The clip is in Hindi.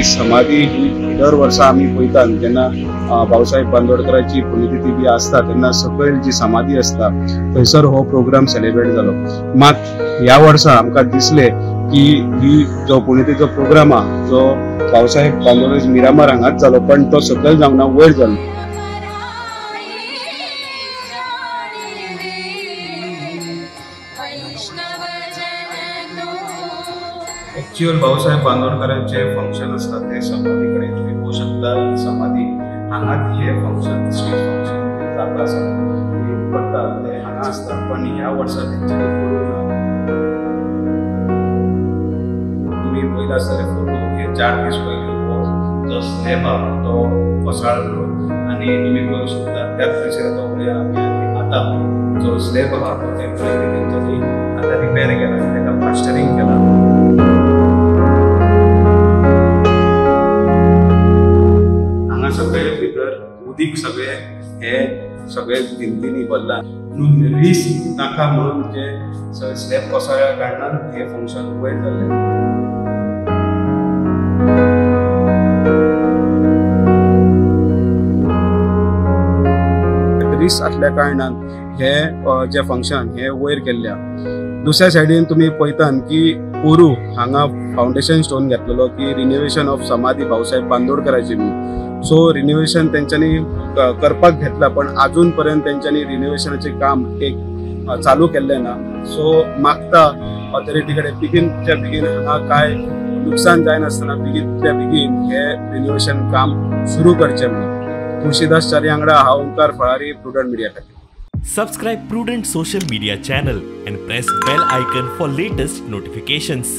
ही समाधी ही दर वर्सा आम्ही पळयतात जेन्ना भाऊसाहेब बांदोडकरांची पुण्यतिथी बी आसता तेन्ना सकयल जी समाधी असता थंयसर हो प्रोग्राम सेलिब्रेट जालो। मात ह्या वर्सा आमकां दिसले की ही जो पुण्यतिथीचो प्रोग्राम आहा जो भाऊसाहेब बांदोडकर मिरामार हांगाच जालो पण तो सकयल जावना वयर जालो। एक्चुअल भाऊसाहेब बांदोडकरांचे फंक्शन असतात ते समाधीकडे तुम्ही पोवू शकता। ही समाधी हांगाच हे फंक्शन स्टेज फंक्शन जाता आसा करता ते हांगा आसता पण ह्या वर्सा तेंच्यांनी करूंक ना। तुम्ही पळयला आसतले फोटो हे 4 दीस पयलीं जो स्लॅब आहा तो कोसळ्ळो आनी तुम्ही पळोवंक शकता त्याच प्लेसीर तो उडया आमी आतां जो स्लॅब आहा तो टेम्पररी तेंच्यांनी आतां रिपेर केला तेका प्लास्टरिंग केला। सगळे भितर उदीक सगळे हे सगळे भिंतींनी भरला म्हणून रिस्क नाका म्हणून जे स्लॅब कोसळ्या कारणान हे फंक्शन वयर जाल्लें। रिस्क आसल्या कारणान हे जे फंक्शन हे वयर केल्ल्या। दुसऱ्या सायडीन तुम्ही पळयतात की कोरू हांगा फाउंडेशन स्टोन घेतलेलो की रिनोवेशन ऑफ समाधी भाऊसाहेब बांदोडकरांची म्हणून। सो रिनोवेशन तेंच्यांनी करपाक घेतला पण अजून पर्यंत तेंच्यांनी रिनोवेशनाचे काम एक चालू केल्ले ना। सो मागता ऑथॉरिटी कडेन बेगीनच्या बेगीन हांगा काय नुकसान जायनासतना बेगीनच्या बेगीन हे रिनोवेशन काम सुरू करचें म्हणून। तुळशीदास च्यारी वांगडा हांव ओंकार फळारी, प्रुडंट मिडिया खातीर। Subscribe Prudent social media channel and press bell icon for latest notifications.